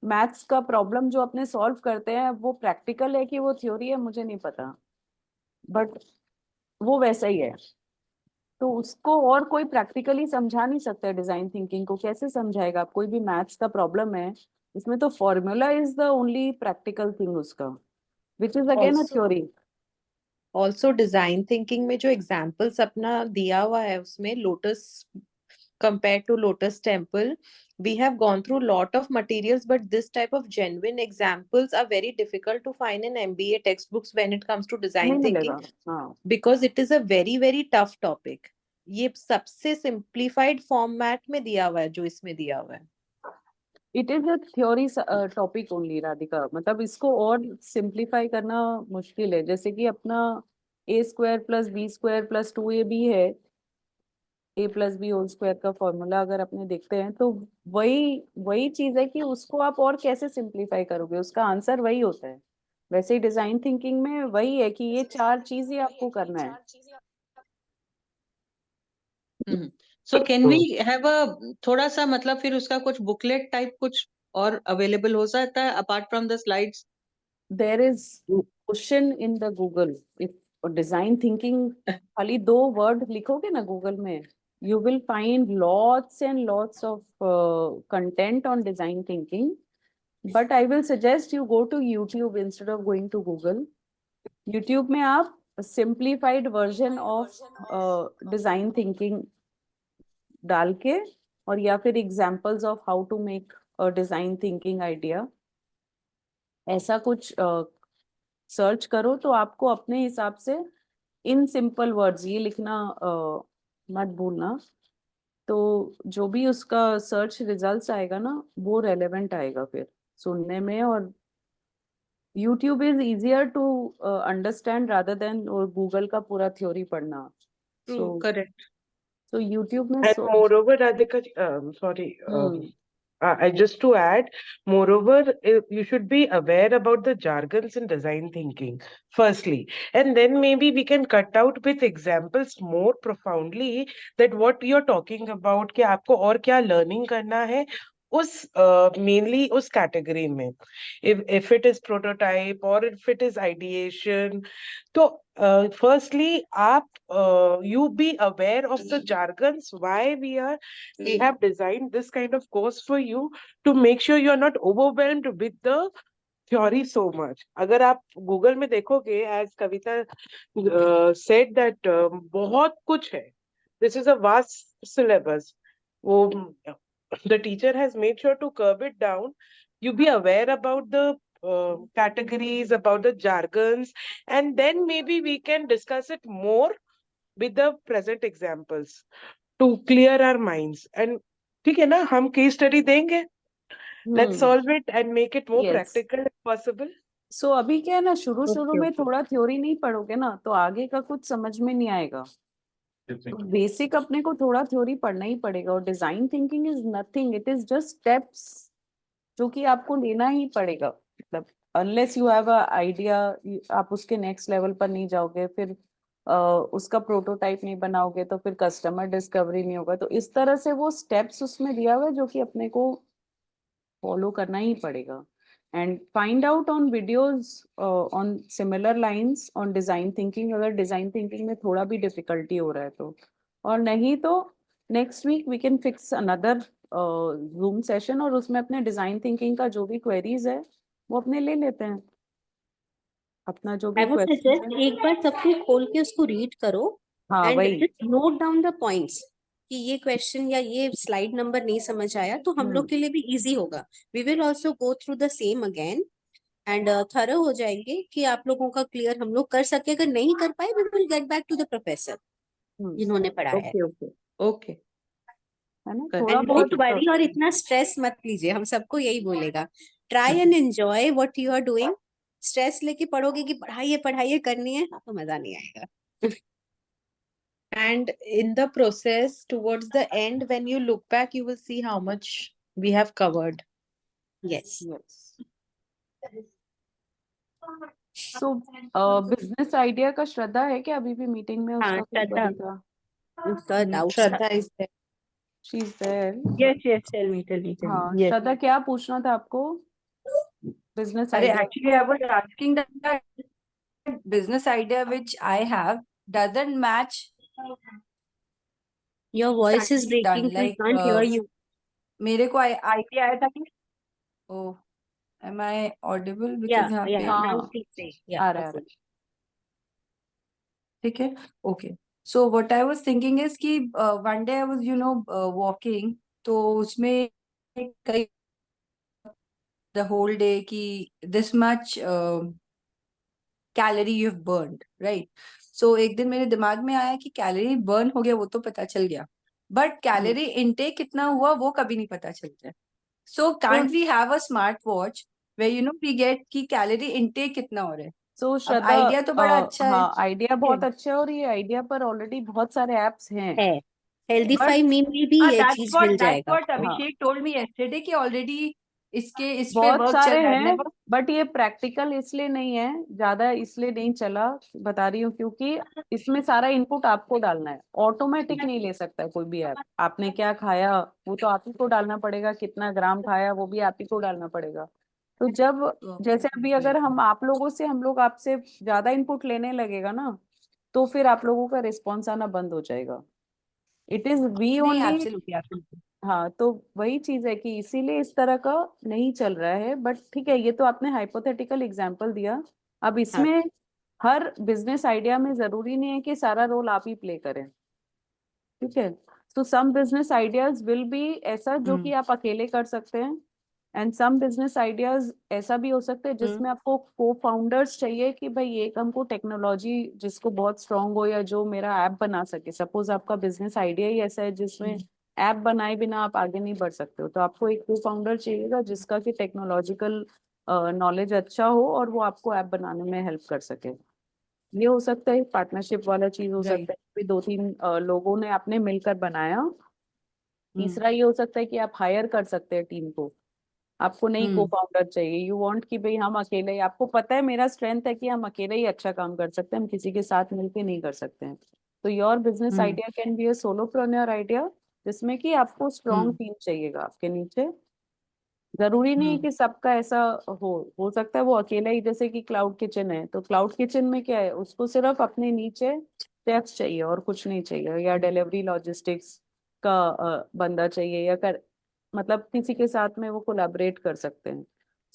मैथ्स का प्रॉब्लम जो अपने सॉल्व करते हैं वो प्रैक्टिकल है कि वो थ्योरी है मुझे नहीं पता, बट वो वैसा ही है। तो उसको और कोई प्रैक्टिकली समझा नहीं सकता। डिजाइन थिंकिंग को कैसे समझाएगा आप? कोई भी मैथ्स का प्रॉब्लम है इसमें तो formula is the only practical thing उसका, which is again a theory. Also design thinking में जो एग्जाम्पल्स अपना दिया हुआ है उसमें Lotus compared to Lotus Temple, we have gone through lot of materials, but this type of genuine examples are very difficult to find in MBA textbooks when it comes to design नहीं thinking, मिलेगा। हाँ, because it is a very very tough topic. ये सबसे simplified format में दिया हुआ है जो इसमें दिया हुआ है। It is a theory topic only Radhika. मतलब इसको और सिंप्लीफाई करना मुश्किल है। जैसे कि अपना a² + b² + 2ab है, a+b² का फॉर्मूला अगर अपने देखते हैं तो वही वही चीज है कि उसको आप और कैसे सिंप्लीफाई करोगे, उसका आंसर वही होता है। वैसे ही डिजाइन थिंकिंग में वही है कि ये 4 चीज ही आपको करना है। So can we have a थोड़ा सा मतलब फिर उसका कुछ बुकलेट टाइप कुछ और अवेलेबल हो सकता है apart from the slides? There is question in the Google. If design thinking खाली 2 वर्ड लिखोगे ना गूगल में, you will find lots and lots of content on design thinking. But I will suggest you go to YouTube instead of going to Google. YouTube में आप simplified version of design thinking डाल के और या फिर examples of how to make a design thinking idea, ऐसा कुछ search करो तो आपको अपने हिसाब से इन सिंपल वर्ड्स ये लिखना मत भूलना। तो जो भी उसका सर्च रिजल्ट्स आएगा ना वो रेलेवेंट आएगा फिर सुनने में। और YouTube is easier to understand rather than Google का पूरा थ्योरी पढ़ना। True, correct. So YouTube में And moreover, Radhika, sorry, I just to add, moreover, you should be aware about the jargons in design thinking, firstly, and then maybe we can cut out with examples more profoundly that what you're talking about, कि आपको और क्या learning करना है उस mainly उस category में, if it is prototype or if it is ideation, तो firstly आप you be aware of the jargons, why we have designed this kind of course for you to make sure you are not overwhelmed with the theory so much. अगर आप Google में देखोगे, as Kavita said that बहुत कुछ है, this is a vast syllabus, वो the teacher has made sure to curb it down. You be aware about the categories, about the jargons, and then maybe we can discuss it more with the present examples to clear our minds. And ठीक है ना, हम case study देंगे, let's solve it and make it more Yes. practical if possible. So अभी क्या है ना, शुरू शुरू में okay. थोड़ा थ्योरी नहीं पढ़ोगे ना तो आगे का कुछ समझ में नहीं आएगा। तो बेसिक अपने को थोड़ा थ्योरी पढ़ना ही पड़ेगा। और design thinking is nothing, it is just steps जो कि आपको लेना ही पड़ेगा। मतलब unless you have a idea आप उसके नेक्स्ट लेवल पर नहीं जाओगे, फिर उसका प्रोटोटाइप नहीं बनाओगे तो फिर कस्टमर डिस्कवरी नहीं होगा। तो इस तरह से वो स्टेप्स उसमें दिया हुआ है जो कि अपने को फॉलो करना ही पड़ेगा। And find out on videos on similar lines on design thinking, अगर डिजाइन थिंकिंग में थोड़ा भी डिफिकल्टी हो रहा है तो। और नहीं तो next week we can fix another Zoom session और उसमें अपने डिजाइन थिंकिंग का जो भी क्वेरीज है वो अपने ले लेते हैं। अपना जो आई भी वुड क्वेश्चन सजेस्ट है। एक बार सब कुछ खोल के उसको रीड करो हाँ एंड वही। Just note down the points कि ये क्वेश्चन या ये स्लाइड नंबर नहीं समझ आया तो हम लोग के लिए भी इजी होगा. We will also go through the same again and thorough हो जाएंगे कि आप लोगों का क्लियर हम लोग कर सके. अगर नहीं कर पाए we will get back to the professor जिन्होंने पढ़ाया है. Okay, okay, okay. है ना, Correct. थोड़ा एंड डोंट बहुत वरी और इतना स्ट्रेस मत लीजिए. हम सबको यही बोलेगा, try and enjoy what you are doing. Stress लेके पढ़ोगे कि पढ़ाइए पढ़ाइए करनी है तो मजा नहीं आएगा. And in the process, towards the end, when you look back, you will see how much we have covered. Yes. yes. So business idea का श्रद्धा है क्या अभी भी मीटिंग में? हाँ, उसका कोई श्रद्धा. बनेगा? उसका डाउट था. Shraddha is there. She is there. Yes yes, tell me. हाँ यस. श्रद्धा, क्या पूछना था आपको business Arey, idea? actually, I was asking that business idea which I have doesn't match Your voice is studies done. breaking, so I Like, can't hear you. मेरे को idea आया था कि oh, am I audible? Because यहाँ पे Now हाँ please say. आ रहा है. ठीक है. Okay. So what I was thinking is कि one day I was walking, तो उसमें कई the whole day कि this much calorie you've burned, right? So एक दिन मेरे दिमाग में आया कि कैलोरी बर्न हो गया वो तो पता चल गया, बट कैलोरी इनटेक कितना हुआ वो कभी नहीं पता चलता है. So can't we have a smart watch where we get कि कैलोरी इनटेक कितना हो रहा है? सो अब श्रद्धा, आइडिया तो बड़ा अच्छा है. हाँ आइडिया बहुत अच्छा है और ये आइडिया पर ऑलरेडी बहुत सारे एप्स हैं. है हेल्दीफाई But मी में भी ये चीज मिल that's जाएगा. what Abhishek told me yesterday कि already इस पे बहुत वर्क चल सारे रहा है. हैं Never बट ये प्रैक्टिकल इसलिए नहीं है, ज्यादा इसलिए नहीं चला, बता रही हूँ क्योंकि इसमें सारा इनपुट आपको डालना है. ऑटोमेटिक नहीं ले सकता है कोई भी ऐप. आपने क्या खाया वो तो आप ही को डालना पड़ेगा, कितना ग्राम खाया वो भी आप ही को डालना पड़ेगा. तो जब जैसे अभी अगर हम लोग आपसे ज्यादा इनपुट लेने लगेगा ना, तो फिर आप लोगों का रिस्पॉन्स आना बंद हो जाएगा. इट इज वी नहीं, ओनली. absolutely. हाँ तो वही चीज है कि इसीलिए इस तरह का नहीं चल रहा है. बट ठीक है, ये तो आपने हाइपोथेटिकल एग्जांपल दिया. अब इसमें हर बिजनेस आइडिया में जरूरी नहीं है कि सारा रोल आप ही प्ले करें. ठीक है, तो some business ideas will be ऐसा जो कि आप अकेले कर सकते हैं, एंड सम बिजनेस आइडियाज ऐसा भी हो सकता है जिसमें आपको को फाउंडर्स चाहिए कि भाई एक हमको टेक्नोलॉजी जिसको बहुत स्ट्रांग हो या जो मेरा ऐप बना सके. सपोज आपका बिजनेस आइडिया ही ऐसा है जिसमें ऐप बनाए बिना आप आगे नहीं बढ़ सकते हो, तो आपको एक को फाउंडर चाहिएगा जिसका कि टेक्नोलॉजिकल नॉलेज अच्छा हो और वो आपको ऐप बनाने में हेल्प कर सके. ये हो सकता है पार्टनरशिप वाला चीज हो सकता है कि 2-3 लोगों ने आपने मिलकर बनाया. तीसरा ये हो सकता है कि आप हायर कर सकते हैं टीम को. आपको नहीं को फाउंडर चाहिए, यू वांट कि भाई हम अकेले ही, आपको पता है मेरा स्ट्रेंथ है कि हम अकेले ही अच्छा काम कर सकते हैं, हम किसी के साथ मिलके नहीं कर सकते हैं. तो your business idea can be a solopreneur idea जिसमें कि आपको स्ट्रॉन्ग टीम चाहिएगा आपके नीचे. जरूरी नहीं है कि सबका ऐसा हो सकता है वो अकेला ही. जैसे कि क्लाउड किचन है, तो क्लाउड किचन में क्या है, उसको सिर्फ अपने नीचे शेफ्स चाहिए और कुछ नहीं चाहिए, या डिलीवरी लॉजिस्टिक्स का बंदा चाहिए, या मतलब किसी के साथ में वो कोलैबोरेट कर सकते हैं.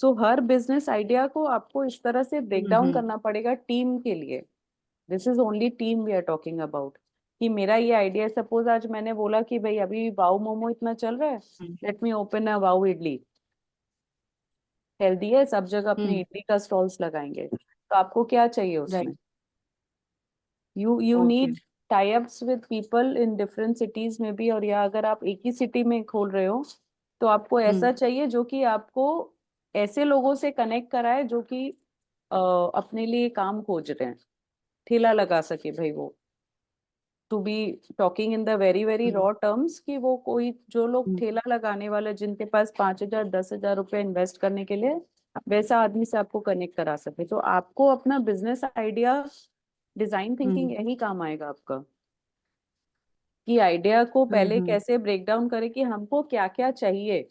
सो हर बिजनेस आइडिया को आपको इस तरह से ब्रेक डाउन करना पड़ेगा टीम के लिए. This is only team we are talking about. कि मेरा ये आइडिया, सपोज आज मैंने बोला कि भाई अभी वाओ मोमो इतना चल रहा है, let me open a wow idli. Healthy है, सब जगह अपने इडली का स्टॉल्स लगाएंगे. तो आपको क्या चाहिए उसमें? You need tie ups with people in different cities में भी, और या अगर आप एक ही सिटी में खोल रहे हो तो आपको ऐसा चाहिए जो कि आपको ऐसे लोगों से कनेक्ट कराए जो कि अपने लिए काम खोज रहे हैं, ठेला लगा सके भाई वो. To be talking in the very very raw terms कि वो कोई जो लोग ठेला लगाने वाले जिनके पास 5,000-10,000 रुपए इन्वेस्ट करने के लिए, वैसा आदमी से आपको कनेक्ट करा सके. तो आपको अपना बिजनेस आइडिया, डिजाइन थिंकिंग यही काम आएगा आपका, कि आइडिया को पहले कैसे ब्रेक डाउन करे कि हमको क्या क्या चाहिए,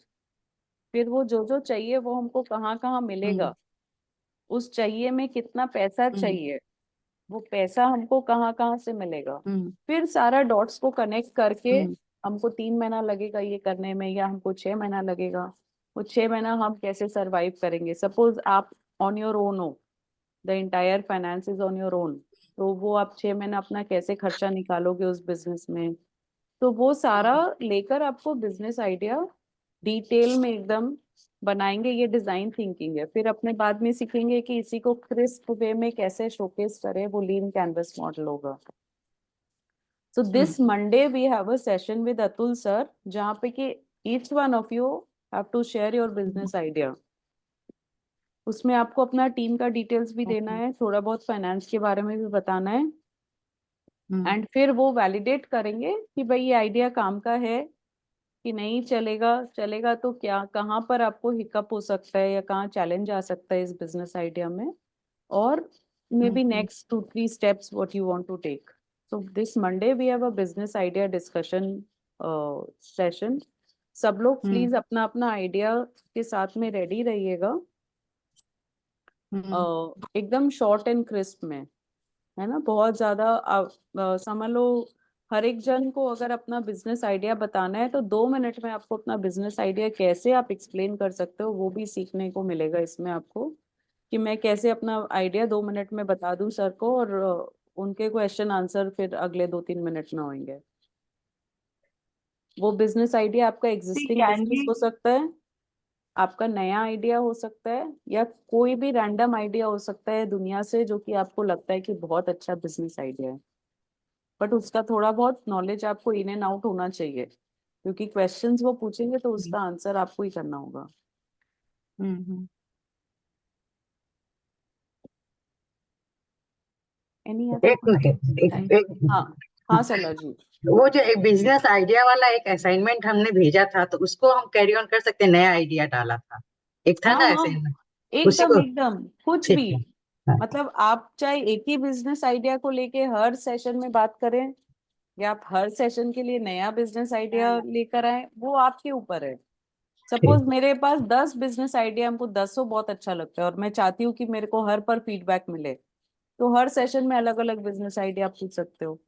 फिर वो जो जो चाहिए वो हमको कहाँ कहाँ मिलेगा, उस चाहिए में कितना पैसा चाहिए, वो पैसा हमको कहाँ कहाँ से मिलेगा. फिर सारा डॉट्स को कनेक्ट करके हमको 3 महीना लगेगा ये करने में या हमको 6 महीना लगेगा, वो 6 महीना हम कैसे सरवाइव करेंगे. सपोज आप ऑन योर ओन हो, the entire finance is on your own, तो वो आप 6 महीने अपना कैसे खर्चा निकालोगे उस बिजनेस में, तो वो सारा लेकर आपको बिजनेस आइडिया डिटेल में एकदम बनाएंगे। ये डिजाइन थिंकिंग है। फिर अपने बाद में सीखेंगे कि इसी को क्रिस्प वे में कैसे शोकेस करें, वो लीन कैनवस मॉडल होगा। So this Monday we have a session with Atul sir, जहाँ पे कि each one of you have to share your business idea. उसमें आपको अपना टीम का डिटेल्स भी देना है, थोड़ा बहुत फाइनेंस के बारे में भी बताना है, एंड फिर वो वैलिडेट करेंगे कि भाई ये आइडिया काम का है कि नहीं, चलेगा तो क्या, कहाँ पर आपको हिकअप हो सकता है या कहाँ चैलेंज आ सकता है इस बिजनेस आइडिया में, और may be next 2-3 steps what you want to take. So this Monday we have a business idea discussion session. सब लोग प्लीज अपना अपना आइडिया के साथ में रेडी रहिएगा, एकदम शॉर्ट एंड क्रिस्प में, है ना। बहुत ज्यादा समझ लो, हर एक जन को अगर अपना बिजनेस आइडिया बताना है तो 2 मिनट में आपको अपना बिजनेस आइडिया कैसे आप एक्सप्लेन कर सकते हो वो भी सीखने को मिलेगा इसमें आपको, कि मैं कैसे अपना आइडिया 2 मिनट में बता दूं सर को, और उनके क्वेश्चन आंसर फिर अगले 2-3 मिनट में होंगे। वो बिजनेस आइडिया आपका एग्जिस्टिंग बिजनेस हो सकता है, आपका नया आइडिया हो सकता है, या कोई भी रैंडम आइडिया हो सकता है दुनिया से जो कि आपको लगता है कि बहुत अच्छा बिजनेस आइडिया है, बट उसका थोड़ा बहुत नॉलेज आपको इन एंड आउट होना चाहिए, क्योंकि क्वेश्चंस वो पूछेंगे तो उसका आंसर आपको ही करना होगा। एनी एक मिनट, हाँ सला जी। वो जो एक बिजनेस आइडिया वाला एक असाइनमेंट हमने भेजा था तो उसको हम कैरी ऑन कर सकते हैं, नया आइडिया डाला था एक था ना असाइनमेंट, उसी को एकदम कुछ ठीक भी, है। हाँ, मतलब आप चाहे एक ही बिजनेस आइडिया को लेके हर सेशन में बात करें, या आप हर सेशन के लिए नया बिजनेस आइडिया लेकर आए, वो आपके ऊपर है। सपोज मेरे पास 10 बिजनेस आइडिया, हमको 10 बहुत अच्छा लगता है और मैं चाहती हूँ कि मेरे को हर पर फीडबैक मिले, तो हर सेशन में अलग अलग बिजनेस आइडिया आप पूछ सकते हो।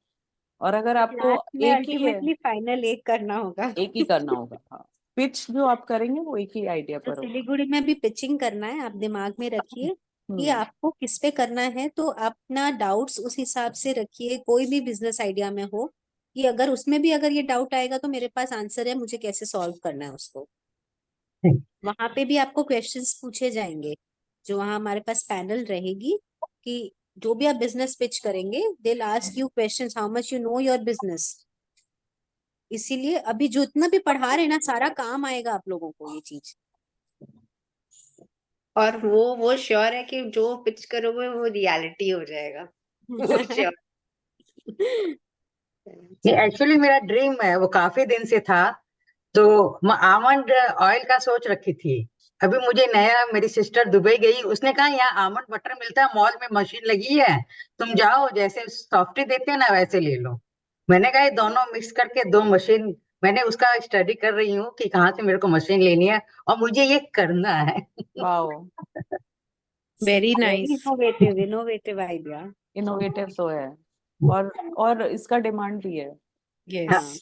और अगर आपको एक ही है, अल्टीमेटली फाइनल एक करना होगा। एक ही करना होगा। हाँ, पिच जो आप करेंगे वो एक ही आइडिया तो पर होगा। सिलीगुड़ी में भी पिचिंग करना है, आप दिमाग में रखिए कि आपको किस पे करना है, तो अपना डाउट्स उस हिसाब से रखिए। कोई भी बिजनेस आइडिया में हो कि अगर उसमें भी अगर ये डाउट आएगा तो मेरे पास आंसर है, मुझे कैसे सॉल्व करना है उसको। वहां पे भी आपको क्वेश्चंस पूछे जाएंगे, जो वहां हमारे पास पैनल रहेगी कि जो भी आप बिजनेस पिच करेंगे, they will ask you questions, how much you know your business. इसीलिए अभी जो इतना भी पढ़ा रहे ना, सारा काम आएगा आप लोगों को ये चीज। और वो श्योर है कि जो पिच करोगे वो रियलिटी हो जाएगा, वो श्योर। एक्चुअली मेरा ड्रीम है, वो काफी दिन से था, तो मैं आमंड ऑयल का सोच रखी थी। अभी मुझे नया, मेरी सिस्टर दुबई गई, उसने कहा यहाँ आमंड बटर मिलता है, मॉल में मशीन लगी है, तुम जाओ जैसे सॉफ्टी देते हैं ना वैसे ले लो। मैंने कहा ये दोनों मिक्स करके 2 मशीन, मैंने उसका स्टडी कर रही हूँ कि कहाँ से मेरे को मशीन लेनी है और मुझे ये करना है। Wow, very nice. Innovative innovative idea. Innovative तो है, और इसका डिमांड भी है। यस।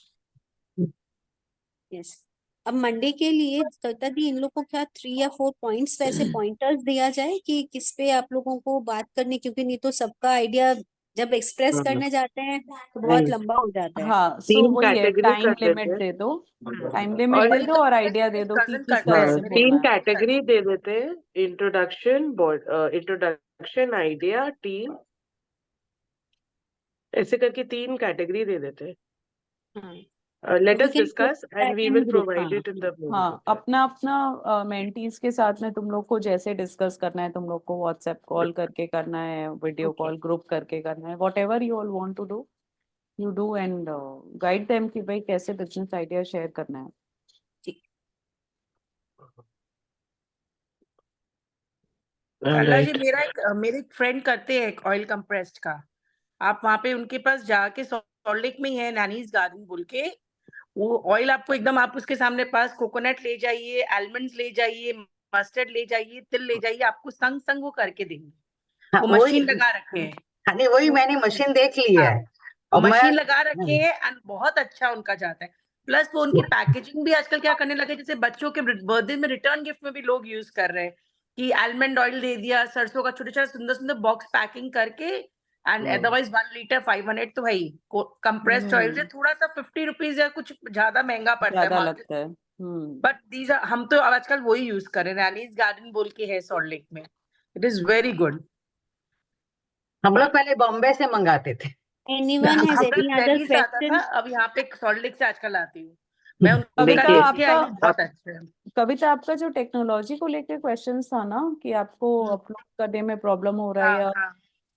यस। अब मंडे के लिए कविता दी, इन लोग को क्या 3 या 4 पॉइंट्स वैसे पॉइंटर्स दिया जाए कि किस पे आप लोगों को बात करनी, क्योंकि नहीं तो सबका आइडिया जब एक्सप्रेस करने जाते हैं तो बहुत लंबा हो जाता है। हाँ, सो 3 वही है, कैटेगरी टाइम कर लिमिट देते दे दो, हैं। टाइम लिमिट दे दो और आइडिया दे दो कि किस तरह से 3 बोलना है। कैटेगरी दे देते हैं, इंट्रोडक्शन, आइडिया, टीम, ऐसे करके 3 कैटेगरी दे देते हैं। Let us discuss and we will provide it in the mail. हाँ, अपना अपना मेंटीज के साथ में तुम लोग को जैसे डिस्कस करना है, तुम लोग को व्हाट्सएप कॉल करके करना है, वीडियो कॉल ग्रुप करके करना है, whatever you all want to do you do, and guide them कि भाई कैसे बिजनेस आइडिया शेयर करना है। कल्ला जी, मेरे एक फ्रेंड करते हैं एक ऑयल कंप्रेस्ड का, आप वहां पे उनके पास जाके, सॉल्ट लेक में ही है, नानीज गार्डन बोल के, वो ऑयल आपको एकदम, आप उसके सामने पास कोकोनट ले जाइए, आलमंड्स ले जाइए, मस्टर्ड ले जाइए, तिल ले जाइए, आपको संग संग वो करके देंगे। हाँ, वो वही, मशीन लगा रखे हैं, हाँ, नहीं वही मैंने मशीन देख ली है और मैं, मशीन लगा रखे हैं, and बहुत अच्छा उनका जाता है। प्लस वो उनकी पैकेजिंग भी आजकल क्या करने लगे, जैसे बच्चों के बर्थडे में रिटर्न गिफ्ट में भी लोग यूज कर रहे हैं, कि आलमंड ऑयल दे दिया, सरसों का छोटे छोटे सुंदर सुंदर बॉक्स पैकिंग करके, एंड अदरवाइज 1 लीटर 500 तो भाई कंप्रेस्ड ऑयल से थोड़ा सा 50 रुपीज या कुछ ज्यादा महंगा पड़ता है ज्यादा मार्केट, लगता है। बट दीज हम तो आजकल वही यूज कर रहे हैं। रैनीज गार्डन बोल के है सॉल्ट लेक में, इट इज वेरी गुड। हम लोग पहले बॉम्बे से मंगाते थे। Anyone has हमारा any other दिल्ली से आता था, question? अब यहाँ पे सॉल्ट लेक से आजकल आती हूँ मैं। उनका कविता देखिए, टेस्ट के आई आपका बहुत अच्छा है। कविता आपका जो टेक्नोलॉजी को लेके क्वेश्चन था ना कि आपको अपलोड करने में प्रॉब्लम हो रहा है हाँ या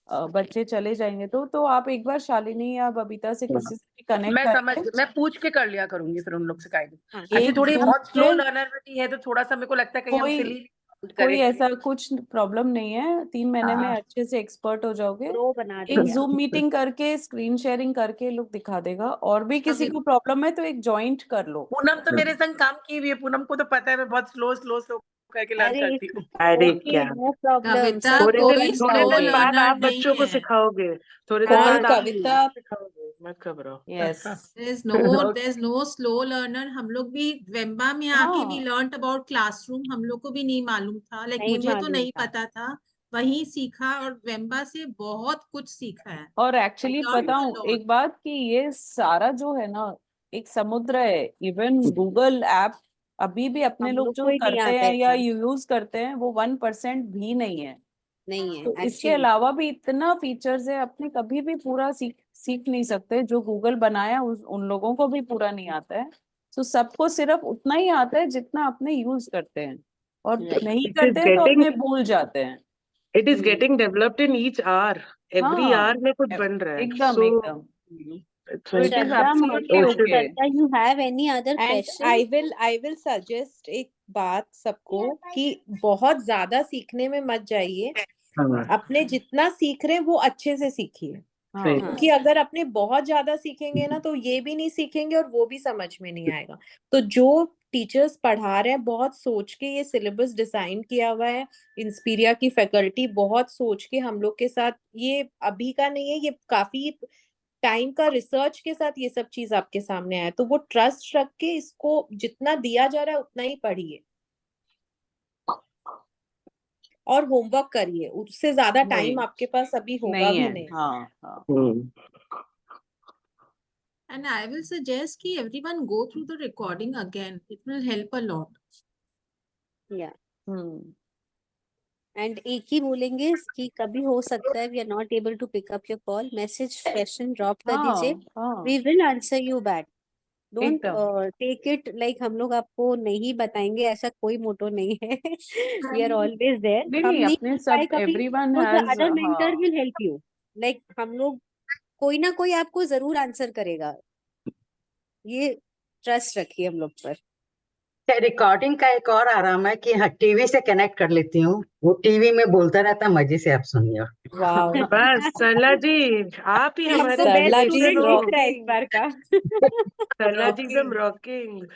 हाँ, बच्चे चले जाएंगे, तो आप एक बार शालिनी या बबीता से किसी से भी कनेक्ट करके मैं पूछ के कर लिया करूंगी फिर उन लोग से गाइड। हाँ, एक्चुअली एक थोड़ी Zoom बहुत स्लो पे लर्नर है तो थोड़ा सा मेरे को लगता है कहीं हम कोई सिली कोई करें। ऐसा कुछ प्रॉब्लम नहीं है, 3 महीने में हाँ अच्छे से एक्सपर्ट हो जाओगे। प्रो बना एक देंगे जूम आप। मीटिंग करके स्क्रीन शेयरिंग करके लोग दिखा देगा, और भी किसी अभी को प्रॉब्लम है तो एक जॉइंट कर लो। पूनम तो मेरे संग काम की हुई है, पूनम को तो पता है मैं बहुत स्लो स्लो स्लो करके लर्न अरे करती हूँ। अरे ओके, क्या, नो प्रॉब्लम, कविता सब थोड़े हो दिन कोई जाएगा। थोड़े स्लो दिन बाद लर्नर आप नहीं बच्चों को है। सिखाओगे, थोड़े दिन कौन बाद आप कविता सिखाओगे, मत घबराओ। Yes there's no slow learner। हम लोग भी वेम्बा में आके भी हाँ learned about classroom, हम लोग को भी नहीं मालूम था, लाइक नहीं मुझे तो मालूम नहीं था। पता था, वहीं सीखा और वेम्बा से बहुत कुछ सीखा है। और एक्चुअली learned a बताऊं lot। एक बात कि ये सारा जो है ना एक समुद्र है। इवन गूगल ऐप अभी भी अपने हम लोग लोग को जो ही नहीं करते आता हैं या इतना। यूज करते हैं वो 1% भी नहीं है। नहीं है तो इसके एक्चुअली। अलावा भी इतना फीचर्स है, अपने कभी भी पूरा सीख नहीं सकते। जो गूगल बनाया उन लोगों को भी पूरा नहीं आता है। तो सबको सिर्फ उतना ही आता है जितना अपने यूज करते हैं, और राइट। नहीं इट इज करते हैं तो गेटिंग अपने भूल जाते हैं। It is getting developed in each hour, every हाँ आवर में कुछ बन रहा है, एकदम सो एकदम। इट्स तो it is Shraddha, absolutely okay. Shraddha, you have any other and question? I will suggest एक बात सबको कि बहुत ज्यादा सीखने में मत जाइए। हाँ अपने जितना सीख रहे हैं वो अच्छे से सीखिए, हाँ सही। हाँ, क्योंकि अगर अपने बहुत ज्यादा सीखेंगे ना तो ये भी नहीं सीखेंगे और वो भी समझ में नहीं आएगा। तो जो टीचर्स पढ़ा रहे हैं बहुत सोच के ये सिलेबस डिजाइन किया हुआ है। इंस्पीरिया की फैकल्टी बहुत सोच के हम लोग के साथ, ये अभी का नहीं है, ये काफी टाइम का रिसर्च के साथ ये सब चीज आपके सामने आया। तो वो ट्रस्ट रख के इसको जितना दिया जा रहा है उतना ही पढ़िए और होमवर्क करिए, उससे ज्यादा वही टाइम आपके पास अभी होगा नहीं भी है। नहीं। हाँ हाँ And I will suggest कि everyone go through the recording again, it will help a lot। yeah. Hmm and एक ही बोलेंगे कि कभी हो सकता है we are not able to pick up your call, message question drop कर दीजिए, हाँ we will answer you back. Don't एकदम। टेक इट लाइक हम लोग आपको नहीं बताएंगे, ऐसा कोई मोटो नहीं है। We are always there. नहीं हम नहीं, नहीं अपने कर पाए सब कभी एवरीवन तो द हैज अदर मेंटर हाँ विल हेल्प यू। लाइक हम लोग, कोई ना कोई आपको जरूर आंसर करेगा, ये ट्रस्ट रखिए हम लोग पर। रिकॉर्डिंग का एक और आराम है कि हाँ टीवी से कनेक्ट कर लेती हूँ, वो टीवी में बोलता रहता है, मजे से आप सुनिए। वाह, बस सरला जी, आप ही हम हमारे तो बेस्ट सरला जी इंस्पिरेशन स्टूडेंट हो। दिख रहा है इस रॉकिंग बार का। सरला जी एकदम rocking. Rocking.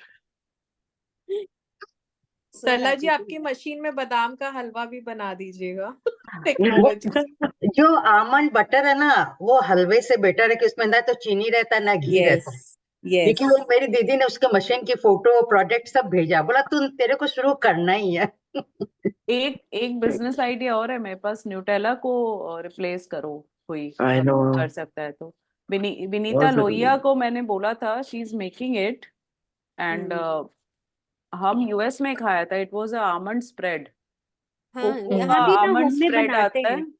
So Sarla ji happy to आपकी मशीन में बादाम का हलवा भी बना दीजिएगा। वो टेक्नोलॉजी। जो आमंड बटर है ना, वो हलवे से बेटर है कि उसमें ना तो चीनी रहता है ना घी रहता है। Yes yes. क्योंकि वो मेरी दीदी ने उसके मशीन की फोटो प्रोडक्ट सब भेजा, बोला तू तेरे को शुरू करना ही है। एक बिजनेस आइडिया और है मेरे पास, न्यूटेला को रिप्लेस करो कोई आई नो, कर सकता है तो। विनीता बहुत जरूरी लोहिया है। को मैंने बोला था, she is making it, and हम यूएस में खाया था। It was a almond spread, हाँ, कोको का यहाँ भी ना आमंड होम में स्प्रेड बनाते आता हैं। है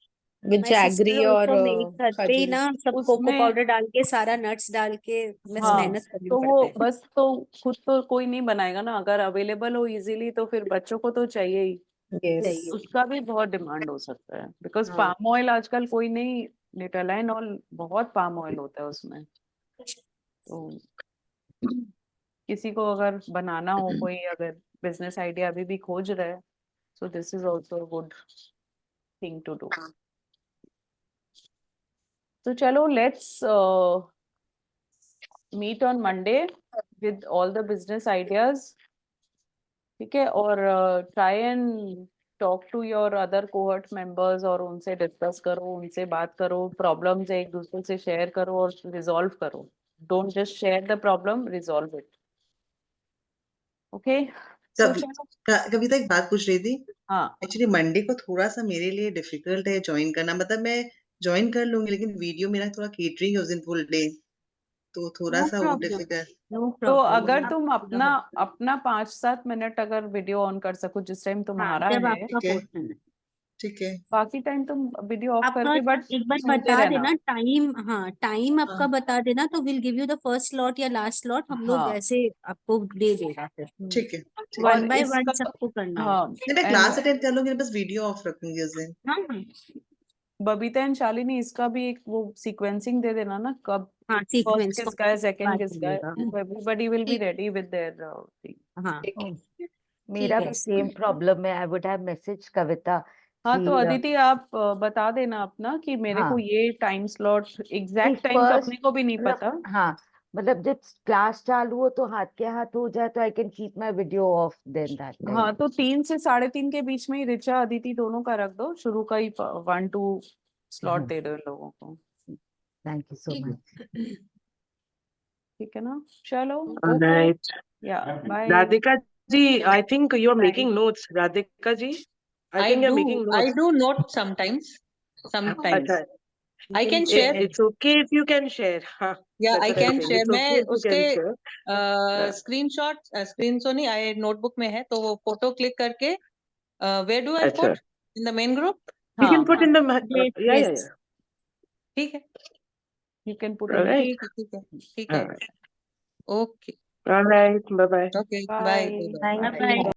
विद माय जैगरी सिस्टर और ऑल्सो मेक, घर पे ही खजूर। ना सब कोको उसमें। पाउडर डाल के, सारा नट्स डाल के, बस हाँ मेहनत करनी तो पड़ता वो है। बस, तो खुद तो कोई नहीं बनाएगा ना, अगर अवेलेबल हो इजीली तो फिर बच्चों को तो चाहिए ही। यस। चाहिए। उसका भी बहुत डिमांड हो सकता है, बिकॉज हाँ, पाम ऑयल आजकल कोई नहीं, न्यूटेलाइन ऑयल बहुत पाम ऑयल होता है उसमें। तो किसी को अगर बनाना हो, कोई अगर बिजनेस आइडिया अभी भी खोज रहा है, so this is also good thing to do. तो चलो, let's meet on Monday with all the business ideas, ठीक है? और try and talk to your other cohort members, और उनसे डिस्कस करो, उनसे बात करो, प्रॉब्लम्स एक दूसरे से शेयर करो और रिजॉल्व करो। Don't just share the problem, resolve it. Okay, so चलो। कविता एक बात पूछ रही थी। हाँ एक्चुअली मंडे को थोड़ा सा मेरे लिए डिफिकल्ट है ज्वाइन करना, मतलब मैं ज्वाइन कर लूंगी लेकिन वीडियो मेरा थोड़ा केटरिंग है उस दिन फुल डे, तो थोड़ा नो सा वो प्रॉब्लम, डिफिकल्ट। नो तो प्रॉब्लम, अगर आप तुम पूरा अपना हो जाएगा। अपना 5-7 मिनट अगर वीडियो ऑन कर सको जिस टाइम हाँ, तुम्हारा जब है, आपका ठीक है, पोर्शन है ठीक है। बाकी टाइम तुम वीडियो ऑफ आप करके बस बट एक बार सुनते बता रहना। देना टाइम, हाँ टाइम आपका हाँ बता देना तो will give you the first slot या लास्ट स्लॉट, हम लोग हाँ ऐसे आपको दे देगा फिर। ठीक है, ठीक है। और वन बाय वन इसका सबको करना हाँ होगा। नहीं मैं एंड क्लास अटेंड कर लूंगी, मैं बस वीडियो ऑफ रखूंगी उस दिन। हाँ हाँ बबीता एंड शालिनी इसका भी एक वो सीक्वेंसिंग दे देना ना, कब हाँ, फर्स्ट सीक्वेंस किसका है, सेकंड बात किसका है, करिएगा। तो एवरीबॉडी विल बी ठीक, रेडी विद देयर थिंग। हाँ मेरा ठीक है। भी सेम प्रॉब्लम है। आई वुड हैव मैसेज कविता हाँ तो कि अदिति आप बता देना अपना कि मेरे को हाँ ये टाइम स्लॉट, कि एग्जैक्ट टाइम तो अपने फर्स्ट को भी नहीं मतलब पता। हाँ मतलब जब क्लास चालू हो तो हाथ के हाथ हो जाए तो I can keep my video off then that time. हाँ तो 3 से 3:30 के बीच में ही ऋचा अदिति दोनों का रख दो, शुरू का ही 1-2 स्लॉट दे दो इन लोगों को, थैंक यू सो ठीक मच। ठीक है ना? चलो All ओके, right. या bye. Radhika ji, I think you are Bye. making notes. Radhika ji, I think you're making I notes. do note sometimes. Acha, I can share. it's okay if you can share. हाँ, Yeah, that's I what I'm can saying. share. It's okay मैं if you उसके can share. Screenshot screen तो नहीं, आई notebook में है तो वो photo click करके वेयर डू आई अच्छा, put in the main group. you हाँ can put हाँ, in the Yes, yeah, yes. ठीक है, यू कैन पुट All इन, right. ठीक है, ठीक है, ठीक है। Okay, All right. Bye bye. Okay, bye, bye bye. Thank Bye bye. You.